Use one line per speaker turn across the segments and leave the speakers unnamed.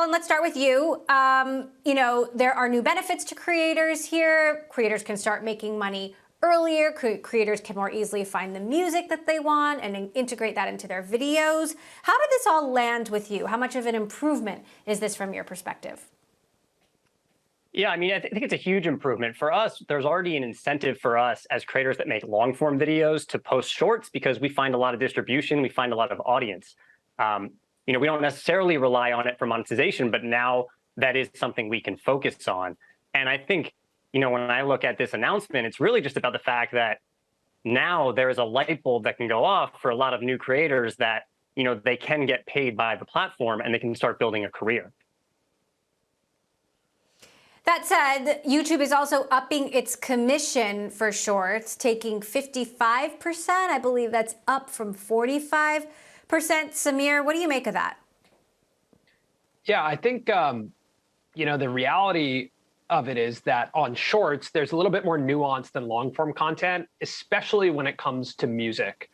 Colin, let's start with you. There are new benefits to creators here. Creators can start making money earlier. Creators can more easily find the music that they want and integrate that into their videos. How did this all land with you? How much of an improvement is this from your perspective?
Yeah, I mean, I think it's a huge improvement. For us, there's already an incentive for us as creators that make long form videos to post shorts because we find a lot of distribution, we find a lot of audience. We don't necessarily rely on it for monetization, but now that is something we can focus on. And I think, when I look at this announcement, it's really just about the fact that now there is a light bulb that can go off for a lot of new creators that, they can get paid by the platform and they can start building a career.
That said, YouTube is also upping its commission for shorts, taking 55%. I believe that's up from 45%. Samir, what do you make of that?
Yeah, I think, the reality of it is that on shorts, there's a little bit more nuance than long form content, especially when it comes to music.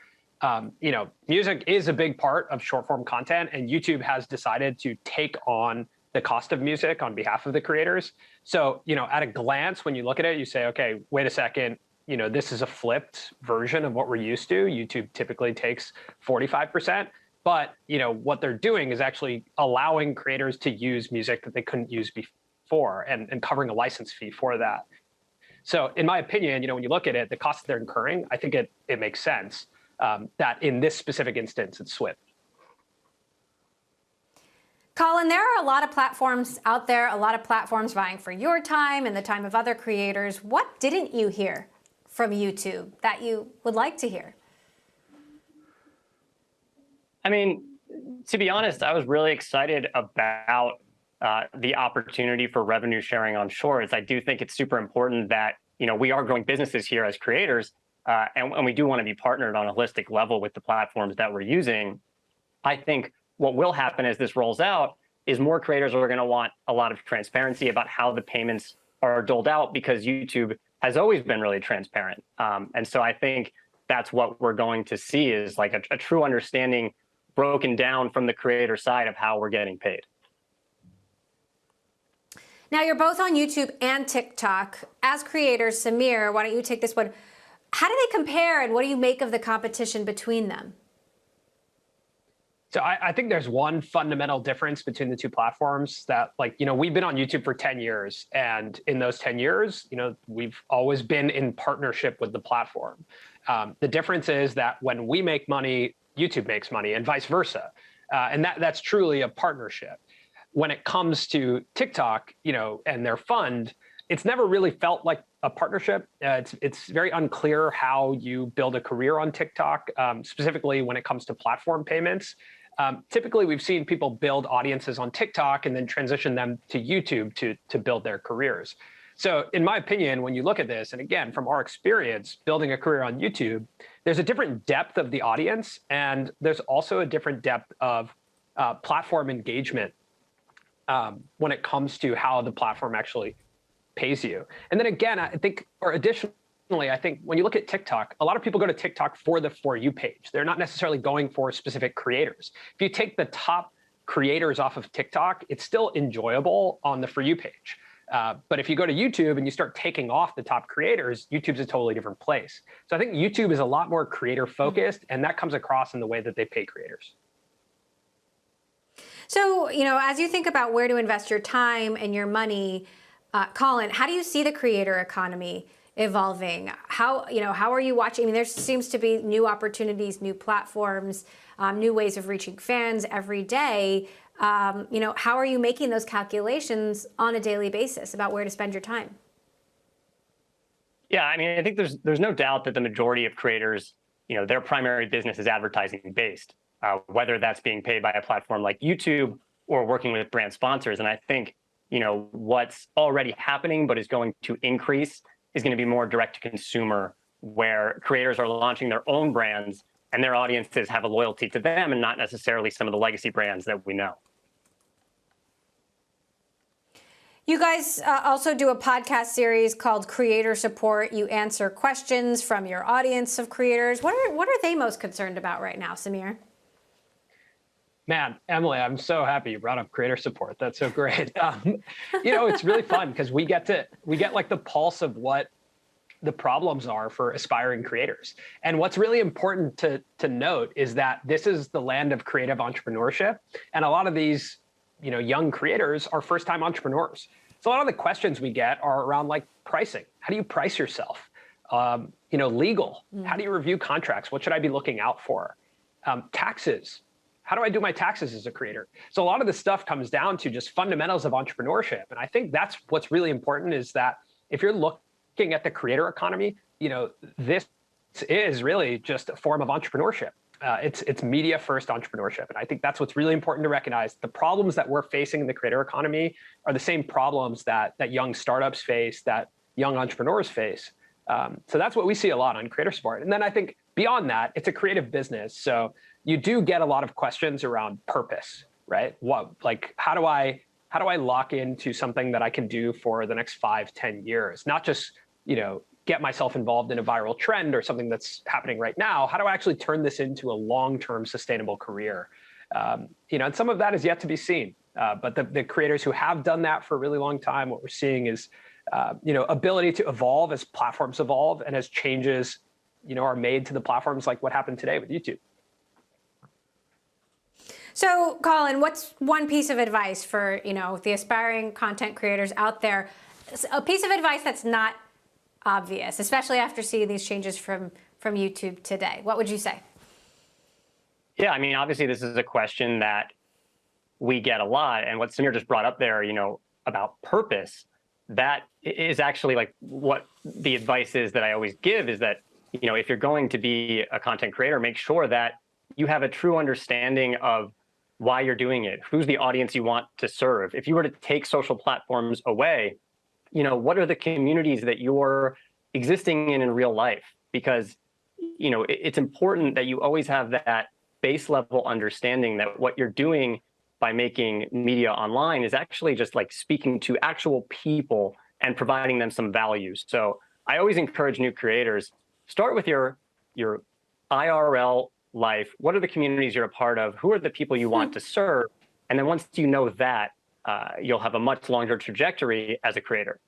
Music is a big part of short form content, and YouTube has decided to take on the cost of music on behalf of the creators. So, at a glance, when you look at it, you say, okay, wait a second, this is a flipped version of what we're used to. YouTube typically takes 45%, but, what they're doing is actually allowing creators to use music that they couldn't use before and covering a license fee for that. So in my opinion, when you look at it, the costs they're incurring, I think it makes sense that in this specific instance, it's Swift.
Colin, there are a lot of platforms out there, a lot of platforms vying for your time and the time of other creators. What didn't you hear from YouTube that you would like to hear?
I mean, to be honest, I was really excited about the opportunity for revenue sharing on shorts. I do think it's super important that, we are growing businesses here as creators, and we do want to be partnered on a holistic level with the platforms that we're using. I think what will happen as this rolls out is more creators are going to want a lot of transparency about how the payments are doled out because YouTube has always been really transparent. And so I think that's what we're going to see is like a true understanding broken down from the creator side of how we're getting paid.
Now, you're both on YouTube and TikTok. As creators, Samir, why don't you take this one? How do they compare and what do you make of the competition between them?
So I think there's one fundamental difference between the two platforms that, we've been on YouTube for 10 years. And in those 10 years, we've always been in partnership with the platform. The difference is that when we make money, YouTube makes money and vice versa. And that's truly a partnership. When it comes to TikTok, and their fund, it's never really felt like a partnership. It's very unclear how you build a career on TikTok, specifically when it comes to platform payments. Typically, we've seen people build audiences on TikTok and then transition them to YouTube to build their careers. So in my opinion, when you look at this, and again, from our experience building a career on YouTube, there's a different depth of the audience, and there's also a different depth of platform engagement when it comes to how the platform actually pays you. And then again, I think when you look at TikTok, a lot of people go to TikTok for the For You page. They're not necessarily going for specific creators. If you take the top creators off of TikTok, it's still enjoyable on the For You page. But if you go to YouTube and you start taking off the top creators, YouTube's a totally different place. So I think YouTube is a lot more creator focused, and that comes across in the way that they pay creators.
So, as you think about where to invest your time and your money, Colin, how do you see the creator economy evolving? How are you watching? I mean, there seems to be new opportunities, new platforms, new ways of reaching fans every day. How are you making those calculations on a daily basis about where to spend your time?
Yeah, I mean, I think there's no doubt that the majority of creators, their primary business is advertising based, whether that's being paid by a platform like YouTube or working with brand sponsors. And I think, what's already happening but is going to increase is going to be more direct to consumer, where creators are launching their own brands and their audiences have a loyalty to them and not necessarily some of the legacy brands that we know.
You guys also do a podcast series called Creator Support. You answer questions from your audience of creators. What are they most concerned about right now, Samir?
Man, Emily, I'm so happy you brought up creator support. That's so great. It's really fun because we get like the pulse of what the problems are for aspiring creators. And what's really important to note is that this is the land of creative entrepreneurship. And a lot of these, young creators are first-time entrepreneurs. So a lot of the questions we get are around like pricing. How do you price yourself? Legal. How do you review contracts? What should I be looking out for? Taxes. How do I do my taxes as a creator? So a lot of this stuff comes down to just fundamentals of entrepreneurship. And I think that's what's really important is that if you're looking at the creator economy, this is really just a form of entrepreneurship. It's media first entrepreneurship. And I think that's what's really important to recognize. The problems that we're facing in the creator economy are the same problems that young startups face, that young entrepreneurs face. So that's what we see a lot on creator support. And then I think beyond that, it's a creative business. So you do get a lot of questions around purpose, right? How do I lock into something that I can do for the next 5-10 years? Not just, get myself involved in a viral trend or something that's happening right now. How do I actually turn this into a long-term sustainable career? And some of that is yet to be seen. But the creators who have done that for a really long time, what we're seeing is, ability to evolve as platforms evolve and as changes, are made to the platforms like what happened today with YouTube.
So, Colin, what's one piece of advice for, the aspiring content creators out there? A piece of advice that's not obvious, especially after seeing these changes from YouTube today. What would you say?
Yeah, I mean, obviously, this is a question that we get a lot. And what Samir just brought up there, about purpose, that is actually like what the advice is that I always give is that, if you're going to be a content creator, make sure that you have a true understanding of why you're doing it, who's the audience you want to serve. If you were to take social platforms away, what are the communities that you're existing in real life? Because, it's important that you always have that base level understanding that what you're doing by making media online is actually just like speaking to actual people and providing them some value. So I always encourage new creators, start with your IRL life. What are the communities you're a part of? Who are the people you want to serve? And then once you know that, you'll have a much longer trajectory as a creator.